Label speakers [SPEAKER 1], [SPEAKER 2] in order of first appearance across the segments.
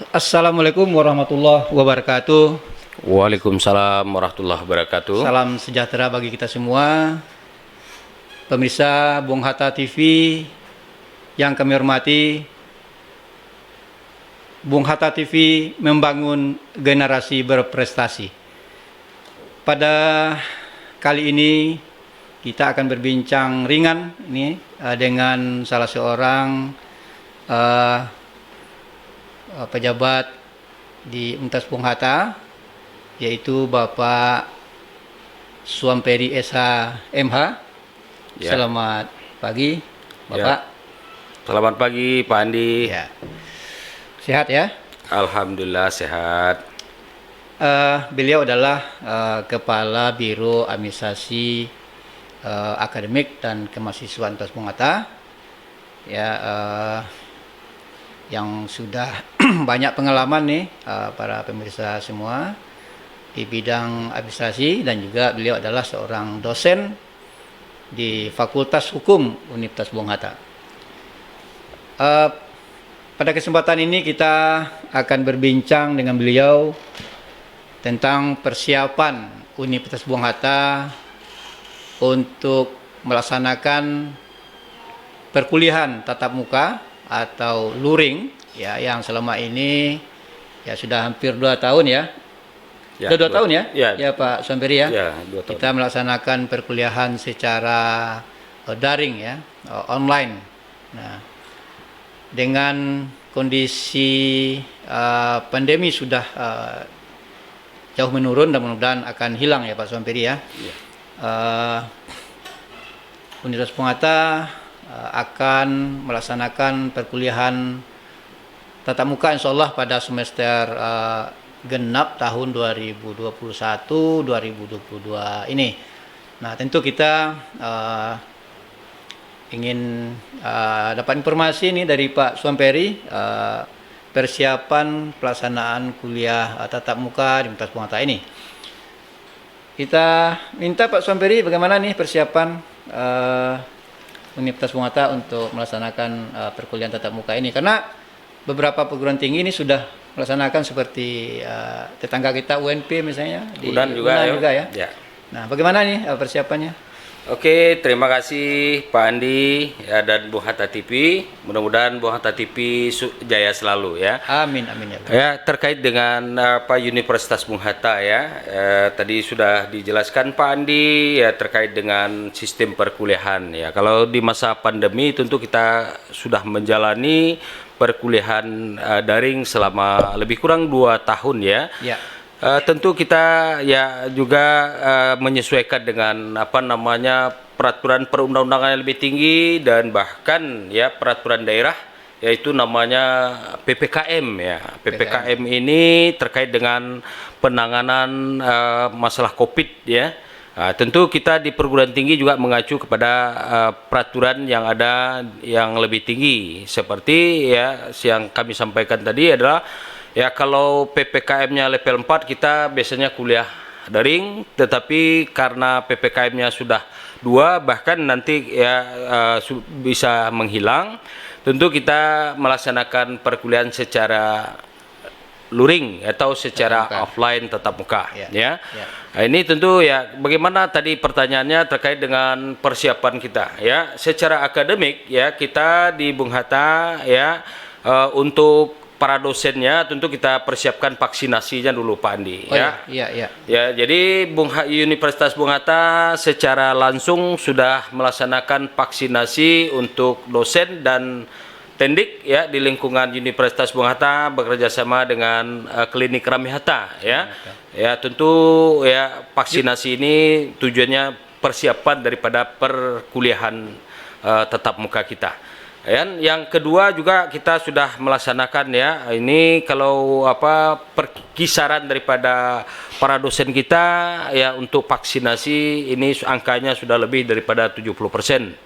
[SPEAKER 1] Assalamualaikum warahmatullahi wabarakatuh.
[SPEAKER 2] Waalaikumsalam warahmatullahi wabarakatuh.
[SPEAKER 1] Salam sejahtera bagi kita semua. Pemirsa Bung Hatta TV yang kami hormati, Bung Hatta TV membangun generasi berprestasi. Pada kali ini kita akan berbincang ringan dengan salah seorang pejabat di Universitas Bung Hatta, yaitu Bapak Suamperi SH MH.
[SPEAKER 2] Ya.
[SPEAKER 1] Selamat pagi, Bapak.
[SPEAKER 2] Ya. Selamat pagi, Pak Andi.
[SPEAKER 1] Ya. Sehat ya?
[SPEAKER 2] Alhamdulillah sehat.
[SPEAKER 1] Beliau adalah Kepala Biro Administrasi Akademik dan Kemahasiswaan Universitas Bung Hatta. Ya, yang sudah banyak pengalaman nih para pemirsa semua di bidang administrasi, dan juga beliau adalah seorang dosen di Fakultas Hukum Universitas Bung Hatta. Pada kesempatan ini kita akan berbincang dengan beliau tentang persiapan Universitas Bung Hatta untuk melaksanakan perkuliahan tatap muka atau luring ya, yang selama ini ya sudah hampir 2 tahun ya.
[SPEAKER 2] Ya,
[SPEAKER 1] Sudah 2 tahun ya?
[SPEAKER 2] Ya,
[SPEAKER 1] Ya Pak Suamperi ya.
[SPEAKER 2] Ya, 2 tahun.
[SPEAKER 1] Kita melaksanakan perkuliahan secara daring ya, online. Nah, dengan kondisi pandemi sudah jauh menurun dan mudah-mudahan akan hilang ya Pak Suamperi ya.
[SPEAKER 2] Ya.
[SPEAKER 1] Universitas Bung Hatta akan melaksanakan perkuliahan tatap muka insya Allah pada semester genap tahun 2021-2022 ini. Nah, tentu kita ingin dapat informasi ini dari Pak Suamperi, persiapan pelaksanaan kuliah tatap muka di Universitas Bung Hatta ini. Kita minta Pak Suamperi bagaimana nih persiapan Universitas Bung Hatta untuk melaksanakan perkuliahan tatap muka ini, karena beberapa perguruan tinggi ini sudah melaksanakan seperti tetangga kita UNP misalnya di
[SPEAKER 2] Udan juga,
[SPEAKER 1] juga ya.
[SPEAKER 2] Ya.
[SPEAKER 1] Nah, bagaimana nih persiapannya?
[SPEAKER 2] Oke, terima kasih Pak Andi ya, dan Bung Hatta TV. Mudah-mudahan Bung Hatta TV jaya selalu ya.
[SPEAKER 1] Amin, amin ya.
[SPEAKER 2] Ya, terkait dengan Universitas Bung Hatta ya, tadi sudah dijelaskan Pak Andi ya terkait dengan sistem perkuliahan ya. Kalau di masa pandemi tentu kita sudah menjalani perkuliahan daring selama lebih kurang 2 tahun ya.
[SPEAKER 1] Ya.
[SPEAKER 2] Tentu kita ya juga menyesuaikan dengan peraturan perundang-undangan yang lebih tinggi dan bahkan ya peraturan daerah, yaitu namanya PPKM ya. PPKM ini terkait dengan penanganan masalah COVID ya. Tentu kita di perguruan tinggi juga mengacu kepada peraturan yang ada yang lebih tinggi, seperti ya yang kami sampaikan tadi adalah ya, kalau PPKM-nya level 4 kita biasanya kuliah daring, tetapi karena PPKM-nya sudah 2 bahkan nanti ya bisa menghilang, tentu kita melaksanakan perkuliahan secara luring atau secara offline tatap muka ya. Nah, ini tentu ya bagaimana tadi pertanyaannya terkait dengan persiapan kita ya. Secara akademik ya, kita di Bung Hatta ya untuk para dosennya tentu kita persiapkan vaksinasinya dulu Pak Andi ya. Ya, jadi Universitas Bung Hatta secara langsung sudah melaksanakan vaksinasi untuk dosen dan tendik ya di lingkungan Universitas Bung Hatta bekerja sama dengan klinik Rami Hatta ya. Ya, tentu ya vaksinasi ini tujuannya persiapan daripada perkuliahan tatap muka kita. Yang kedua juga kita sudah melaksanakan ya, ini kalau perkisaran daripada para dosen kita ya untuk vaksinasi ini angkanya sudah lebih daripada 70%.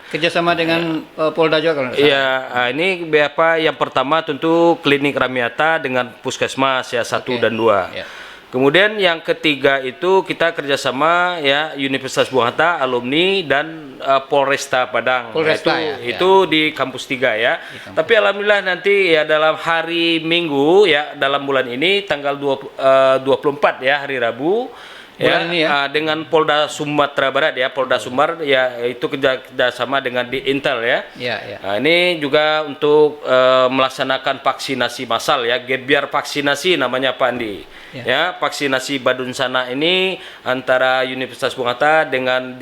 [SPEAKER 1] Kerjasama dengan Polda juga kalau
[SPEAKER 2] ya, ini yang pertama tentu klinik Rami Hatta dengan puskesmas ya 1 dan 2. Kemudian yang ketiga itu kita kerjasama ya Universitas Buang Hatta, alumni dan Polresta Padang.
[SPEAKER 1] Polresta,
[SPEAKER 2] itu di kampus 3 ya. Tapi alhamdulillah nanti ya dalam hari Minggu ya dalam bulan ini tanggal 24 ya hari Rabu ya,
[SPEAKER 1] ini ya.
[SPEAKER 2] dengan Polda Sumatera Barat ya, Polda Sumbar ya, itu kerjasama dengan di Intel ya. Nah, ini juga untuk melaksanakan vaksinasi massal ya, gebiar vaksinasi namanya Pak Andi. Ya, vaksinasi Badunsana ini antara Universitas Buang Hatta dengan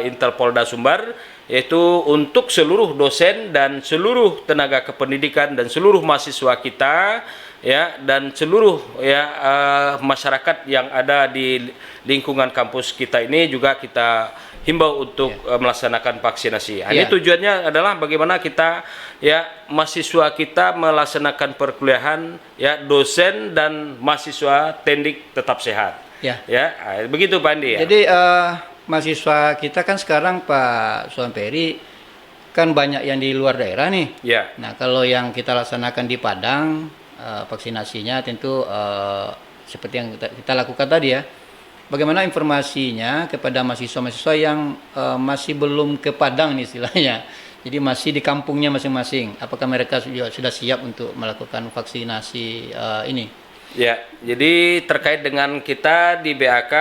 [SPEAKER 2] Intel Polda Sumbar, yaitu untuk seluruh dosen dan seluruh tenaga kependidikan dan seluruh mahasiswa kita ya, dan seluruh ya masyarakat yang ada di lingkungan kampus kita ini juga kita himbau untuk melaksanakan vaksinasi. Ini tujuannya adalah bagaimana kita ya mahasiswa kita melaksanakan perkuliahan ya, dosen dan mahasiswa tendik tetap sehat. Begitu Pak Andi ya.
[SPEAKER 1] Jadi mahasiswa kita kan sekarang Pak Suamperi kan banyak yang di luar daerah nih. Nah, kalau yang kita laksanakan di Padang vaksinasinya tentu seperti yang kita lakukan tadi ya. Bagaimana informasinya kepada mahasiswa-mahasiswa yang masih belum ke Padang nih istilahnya. Jadi masih di kampungnya masing-masing. Apakah mereka sudah siap untuk melakukan vaksinasi ini?
[SPEAKER 2] Ya, jadi terkait dengan kita di BAK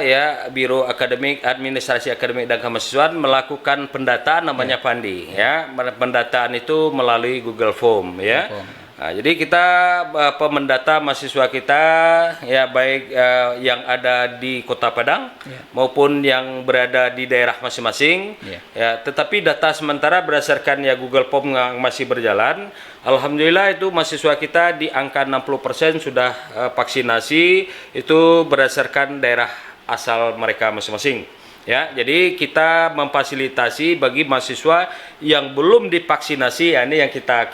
[SPEAKER 2] ya, Biro Akademik Administrasi Akademik dan Kemahasiswaan melakukan pendataan namanya Pandi ya. Pendataan itu melalui Google Form ya. Nah, jadi kita pemendata mahasiswa kita ya, baik yang ada di Kota Padang maupun yang berada di daerah masing-masing ya, tetapi data sementara berdasarkan ya Google Form yang masih berjalan, alhamdulillah itu mahasiswa kita di angka 60% sudah vaksinasi, itu berdasarkan daerah asal mereka masing-masing. Ya, jadi kita memfasilitasi bagi mahasiswa yang belum divaksinasi, ya, ini yang kita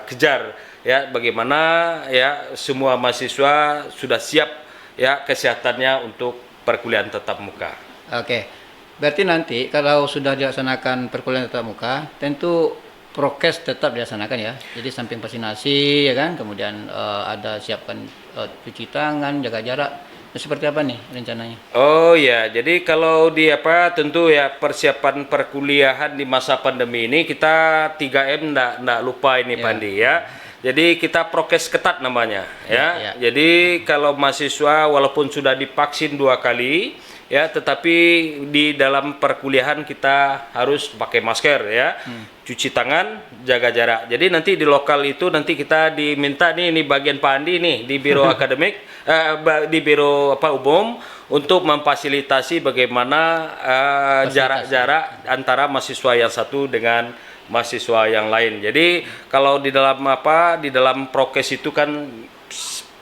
[SPEAKER 2] kejar ya, bagaimana ya semua mahasiswa sudah siap ya kesehatannya untuk perkuliahan tatap muka.
[SPEAKER 1] Oke. Berarti nanti kalau sudah dilaksanakan perkuliahan tatap muka, tentu prokes tetap dilaksanakan ya. Jadi samping vaksinasi ya kan, kemudian ada siapkan cuci tangan, jaga jarak. Seperti apa nih rencananya?
[SPEAKER 2] Oh ya, jadi kalau di tentu ya persiapan perkuliahan di masa pandemi ini kita 3M ndak lupa ini Pandi ya. Jadi kita prokes ketat namanya ya. Jadi kalau mahasiswa walaupun sudah divaksin 2 kali ya, tetapi di dalam perkuliahan kita harus pakai masker ya, cuci tangan, jaga jarak. Jadi nanti di lokal itu nanti kita diminta nih, ini bagian Pak Andi nih di Biro Akademik, di Biro umum untuk memfasilitasi bagaimana jarak-jarak antara mahasiswa yang satu dengan mahasiswa yang lain. Jadi kalau di dalam prokes itu kan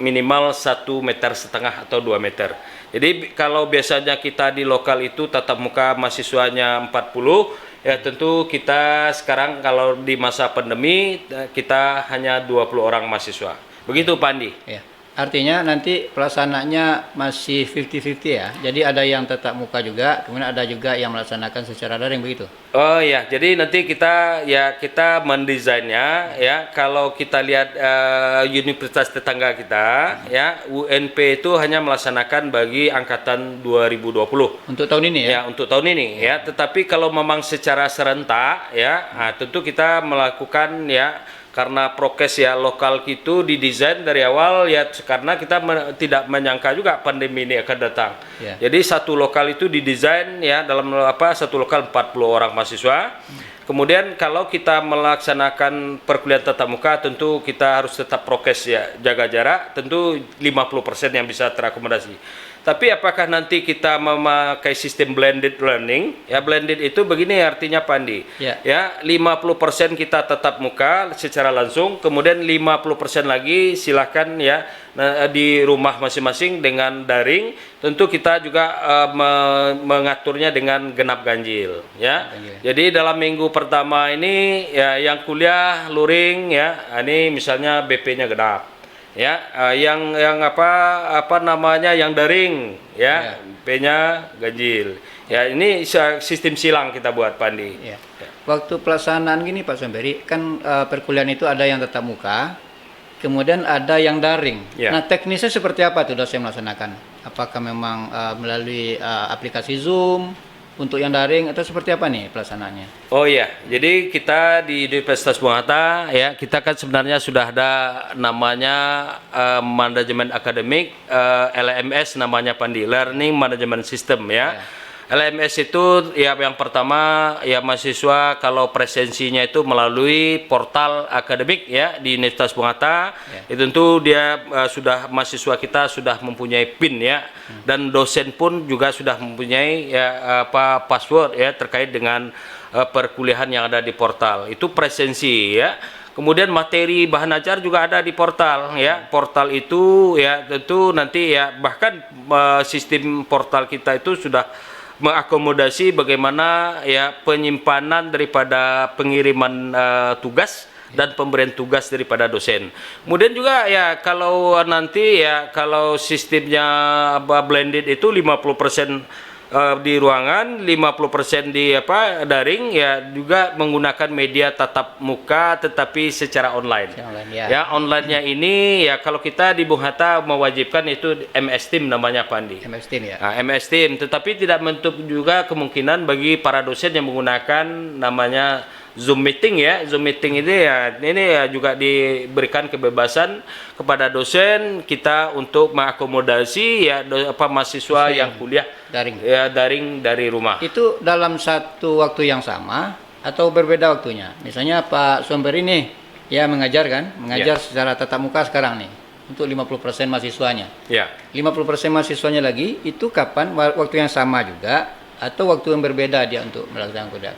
[SPEAKER 2] minimal 1,5 meter atau 2 meter. Jadi kalau biasanya kita di lokal itu tatap muka mahasiswanya 40, ya tentu kita sekarang kalau di masa pandemi kita hanya 20 orang mahasiswa. Begitu Pak Andi.
[SPEAKER 1] Ya. Artinya nanti pelaksananya masih 50-50 ya. Jadi ada yang tatap muka juga, kemudian ada juga yang melaksanakan secara daring begitu.
[SPEAKER 2] Oh ya, jadi nanti kita mendesainnya ya. Kalau kita lihat universitas tetangga kita ya, UNP itu hanya melaksanakan bagi angkatan 2020.
[SPEAKER 1] Untuk tahun ini ya?
[SPEAKER 2] Ya, untuk tahun ini ya. Tetapi kalau memang secara serentak ya, tentu kita melakukan ya, karena prokes ya lokal itu didesain dari awal ya, karena kita tidak menyangka juga pandemi ini akan datang. Jadi satu lokal itu didesain ya, dalam satu lokal 40 orang mahasiswa. Kemudian kalau kita melaksanakan perkuliahan tatap muka, tentu kita harus tetap prokes ya, jaga jarak, tentu 50% yang bisa terakomodasi. Tapi apakah nanti kita memakai sistem blended learning? Ya, blended itu begini artinya Pandi. Ya, 50% kita tatap muka secara langsung, kemudian 50% lagi silakan ya di rumah masing-masing dengan daring. Tentu kita juga mengaturnya dengan genap ganjil ya. Jadi dalam minggu pertama ini ya yang kuliah luring ya, ini misalnya BP-nya genap. Ya, yang yang daring ya, B-nya ganjil. Ya, ini sistem silang kita buat Pandi.
[SPEAKER 1] Waktu pelaksanaan gini Pak Suamperi, kan perkuliahan itu ada yang tatap muka, kemudian ada yang daring.
[SPEAKER 2] Ya.
[SPEAKER 1] Nah, teknisnya seperti apa tuh dosen melaksanakan? Apakah memang melalui aplikasi Zoom untuk yang daring atau seperti apa nih pelaksanaannya?
[SPEAKER 2] Oh iya, jadi kita di Universitas Bung Hatta ya, kita kan sebenarnya sudah ada namanya manajemen akademik, LMS namanya Pandi, Learning Management System ya. LMS itu ya yang pertama ya mahasiswa kalau presensinya itu melalui portal akademik ya di Universitas Bung Hatta. Itu tentu dia sudah mahasiswa kita sudah mempunyai PIN ya, dan dosen pun juga sudah mempunyai ya password ya terkait dengan perkuliahan yang ada di portal. Itu presensi ya. Kemudian materi bahan ajar juga ada di portal ya. Portal itu ya tentu nanti ya bahkan sistem portal kita itu sudah mengakomodasi bagaimana ya penyimpanan daripada pengiriman tugas dan pemberian tugas daripada dosen. Kemudian juga ya kalau nanti ya kalau sistemnya blended itu 50% di ruangan, 50% di daring ya, juga menggunakan media tatap muka tetapi secara online. Ya, online-nya ini ya kalau kita di Bung Hatta mewajibkan itu MS Team namanya Pandi.
[SPEAKER 1] MS Team ya.
[SPEAKER 2] Nah, MS Team, tetapi tidak menutup juga kemungkinan bagi para dosen yang menggunakan namanya Zoom meeting ya. Zoom meeting ini ya juga diberikan kebebasan kepada dosen kita untuk mengakomodasi ya mahasiswa yang kuliah daring dari rumah.
[SPEAKER 1] Itu dalam satu waktu yang sama atau berbeda waktunya? Misalnya Pak Somber ini ya mengajar secara tatap muka sekarang nih untuk 50% mahasiswanya.
[SPEAKER 2] Ya.
[SPEAKER 1] 50% mahasiswanya lagi itu kapan? Waktu yang sama juga atau waktu yang berbeda dia untuk melaksanakan kuliah?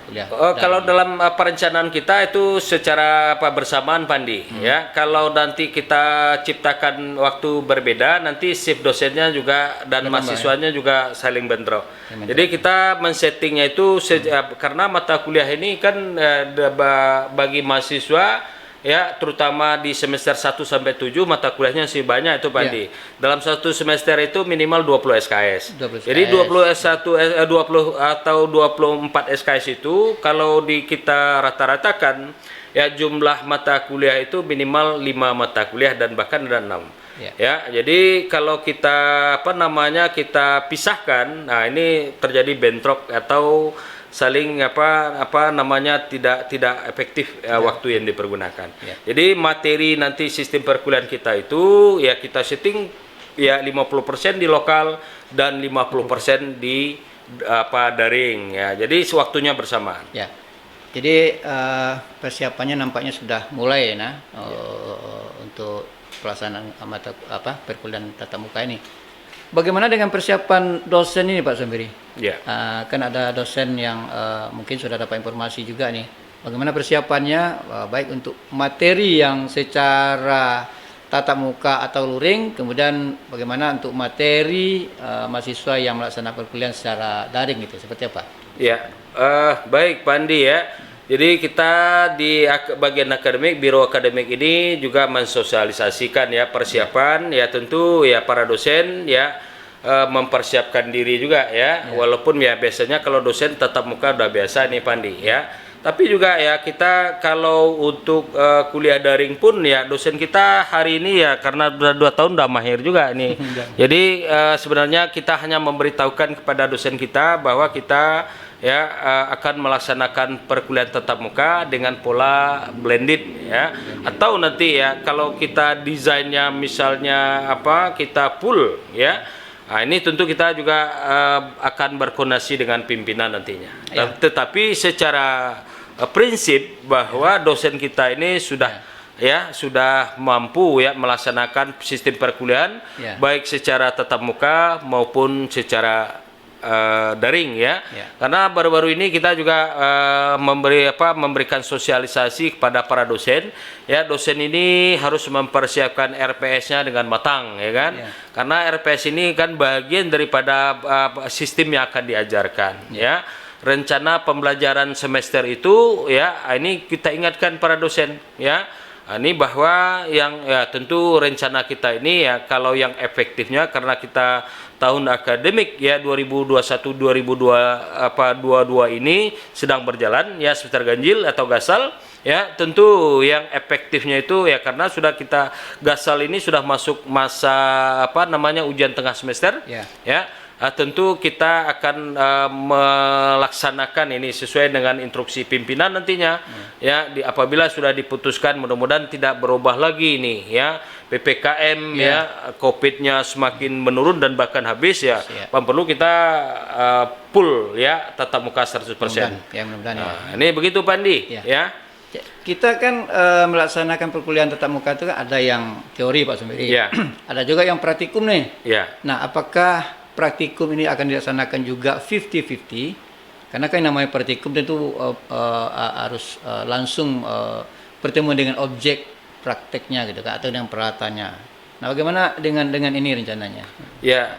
[SPEAKER 2] Kalau dalam perencanaan kita itu secara bersamaan Pandi ya. Kalau nanti kita ciptakan waktu berbeda, nanti shift dosennya juga dan mahasiswanya juga saling bentrok. Jadi kita men-settingnya itu karena mata kuliah ini kan bagi mahasiswa ya, terutama di semester 1 sampai 7 mata kuliahnya sih banyak itu Pandi. Dalam satu semester itu minimal 20 SKS. Jadi 20 atau 24 SKS itu kalau kita rata-ratakan ya jumlah mata kuliah itu minimal 5 mata kuliah dan bahkan ada 6. Ya, jadi kalau kita kita pisahkan, nah ini terjadi bentrok atau saling tidak efektif waktu yang dipergunakan. Jadi materi nanti sistem perkuliahan kita itu ya kita setting ya 50% di lokal dan 50% di daring ya. Jadi waktunya bersamaan.
[SPEAKER 1] Ya. Jadi persiapannya nampaknya sudah mulai ya, untuk pelaksanaan perkuliahan tatap muka ini. Bagaimana dengan persiapan dosen ini Pak Somberi?
[SPEAKER 2] Ya.
[SPEAKER 1] Kan ada dosen yang mungkin sudah dapat informasi juga nih. Bagaimana persiapannya baik untuk materi yang secara tatap muka atau luring, kemudian bagaimana untuk materi mahasiswa yang melaksanakan perkuliahan secara daring gitu, seperti apa?
[SPEAKER 2] Ya, baik Pak Andi ya. Jadi kita di bagian akademik, biro akademik ini juga mensosialisasikan ya persiapan ya, tentu ya para dosen ya mempersiapkan diri juga ya. Walaupun ya biasanya kalau dosen tatap muka udah biasa nih Pandi ya. Tapi juga ya kita kalau untuk kuliah daring pun ya dosen kita hari ini ya karena udah 2 tahun udah mahir juga nih. Jadi sebenarnya kita hanya memberitahukan kepada dosen kita bahwa kita ya akan melaksanakan perkuliahan tatap muka dengan pola blended ya, atau nanti ya kalau kita desainnya misalnya kita full ya. Nah, ini tentu kita juga akan berkoordinasi dengan pimpinan nantinya. Tetapi secara prinsip bahwa dosen kita ini sudah mampu ya melaksanakan sistem perkuliahan baik secara tatap muka maupun secara daring ya. Karena baru-baru ini kita juga memberikan sosialisasi kepada para dosen ya. Dosen ini harus mempersiapkan RPS-nya dengan matang ya kan. Karena RPS ini kan bagian daripada sistem yang akan diajarkan ya. Rencana pembelajaran semester itu ya ini kita ingatkan para dosen ya. Ini bahwa yang ya tentu rencana kita ini ya kalau yang efektifnya karena kita tahun akademik ya 2021-2022 ini sedang berjalan ya semester ganjil atau gasal ya tentu yang efektifnya itu ya karena sudah kita gasal ini sudah masuk masa apa namanya ujian tengah semester,
[SPEAKER 1] Ya.
[SPEAKER 2] ya. Tentu kita akan melaksanakan ini sesuai dengan instruksi pimpinan nantinya, ya. Apabila sudah diputuskan, mudah-mudahan tidak berubah lagi ini, ya. PPKM, ya, COVID-nya semakin menurun dan bahkan habis, ya. Perlu kita full, ya, tatap muka 100%.
[SPEAKER 1] Ya, mudah-mudahan.
[SPEAKER 2] Nah, ini begitu, Pak Andi, ya.
[SPEAKER 1] Kita kan melaksanakan perkuliahan tatap muka itu kan ada yang teori, Pak Sumberi.
[SPEAKER 2] Ya.
[SPEAKER 1] Ada juga yang praktikum nih.
[SPEAKER 2] Ya.
[SPEAKER 1] Nah, apakah praktikum ini akan dilaksanakan juga 50-50? Karena kan yang namanya praktikum tentu harus langsung bertemu dengan objek prakteknya gitu kan, atau dengan peralatannya. Nah, bagaimana dengan ini rencananya?
[SPEAKER 2] Ya,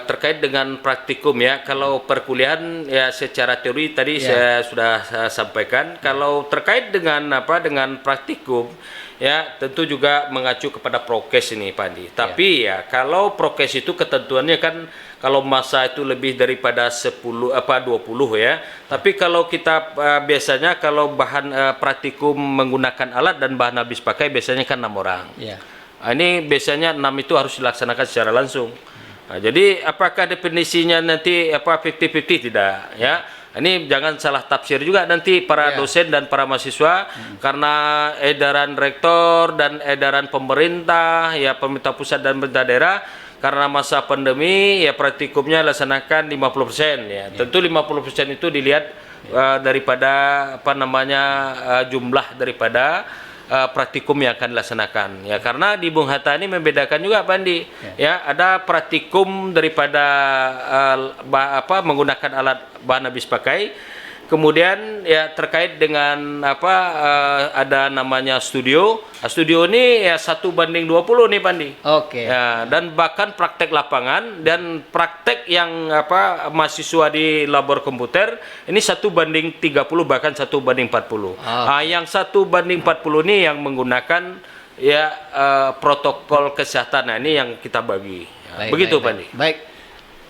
[SPEAKER 2] terkait dengan praktikum, ya. Kalau perkuliahan ya secara teori tadi saya sudah sampaikan. Kalau terkait dengan dengan praktikum, ya tentu juga mengacu kepada prokes ini, Pak Andi. Tapi ya kalau prokes itu ketentuannya kan kalau masa itu lebih daripada 20 ya. Tapi kalau kita biasanya kalau bahan praktikum menggunakan alat dan bahan habis pakai biasanya kan 6 orang.
[SPEAKER 1] Ya.
[SPEAKER 2] Nah, ini biasanya 6 itu harus dilaksanakan secara langsung. Nah, jadi apakah definisinya nanti 50-50? Tidak, ya. Ini jangan salah tafsir juga nanti para dosen dan para mahasiswa karena edaran rektor dan edaran pemerintah, ya pemerintah pusat dan pemerintah daerah, karena masa pandemi ya praktikumnya laksanakan 50%, ya. Tentu 50% itu dilihat daripada jumlah daripada praktikum yang akan dilaksanakan, ya. Karena di Bung Hatta ini membedakan juga, Pak Andi, ya ada praktikum daripada menggunakan alat bahan habis pakai, kemudian ya terkait dengan ada namanya studio. Studio ini ya 1:20 nih, Pak Andi.
[SPEAKER 1] Oke.
[SPEAKER 2] Ya, dan bahkan praktek lapangan dan praktek yang mahasiswa di labor komputer ini 1:30 bahkan 1:40. Yang 1:40 ini yang menggunakan ya protokol kesehatan. Nah, ini yang kita bagi. Ya, begitu, Pak Andi.
[SPEAKER 1] Baik.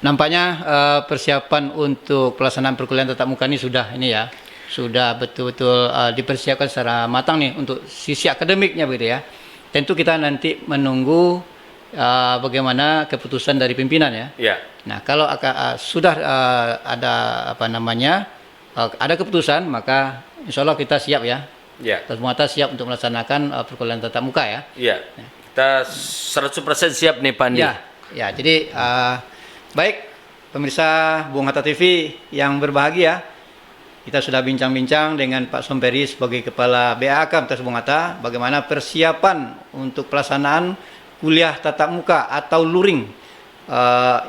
[SPEAKER 1] Nampaknya persiapan untuk pelaksanaan perkuliahan tatap muka ini sudah betul-betul dipersiapkan secara matang nih untuk sisi akademiknya begitu ya. Tentu kita nanti menunggu bagaimana keputusan dari pimpinan ya.
[SPEAKER 2] Ya.
[SPEAKER 1] Nah, kalau sudah ada ada keputusan, maka insya Allah kita siap ya.
[SPEAKER 2] Ya.
[SPEAKER 1] Semua siap untuk melaksanakan perkuliahan tatap muka ya.
[SPEAKER 2] Iya. Kita 100% siap nih, Pak Andi.
[SPEAKER 1] Ya, jadi baik pemirsa Bung Hatta TV yang berbahagia, kita sudah bincang-bincang dengan Pak Somperi sebagai Kepala BAK Universitas Bung Hatta bagaimana persiapan untuk pelaksanaan kuliah tatap muka atau luring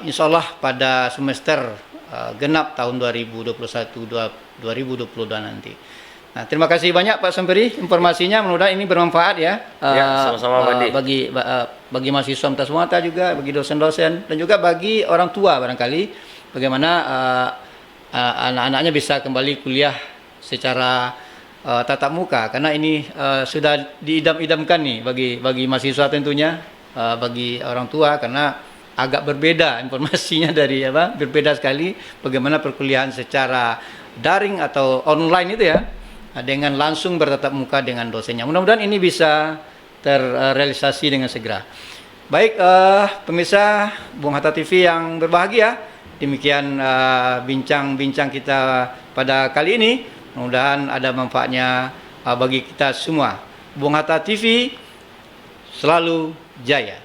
[SPEAKER 1] insya Allah pada semester genap tahun 2021-2022 nanti. Nah, terima kasih banyak Pak Somperi informasinya, mudah-mudahan ini bermanfaat ya.
[SPEAKER 2] Sama-sama, Pak Andi.
[SPEAKER 1] Bagi mahasiswa Universitas Bung Hatta juga, bagi dosen-dosen dan juga bagi orang tua barangkali bagaimana anak-anaknya bisa kembali kuliah secara tatap muka, karena ini sudah diidam-idamkan nih bagi mahasiswa tentunya, bagi orang tua karena agak berbeda informasinya berbeda sekali bagaimana perkuliahan secara daring atau online itu ya, dengan langsung bertatap muka dengan dosennya. Mudah-mudahan ini bisa terrealisasi dengan segera. Baik, pemirsa Bung Hatta TV yang berbahagia, demikian bincang-bincang kita pada kali ini. Mudah-mudahan ada manfaatnya bagi kita semua. Bung Hatta TV selalu jaya.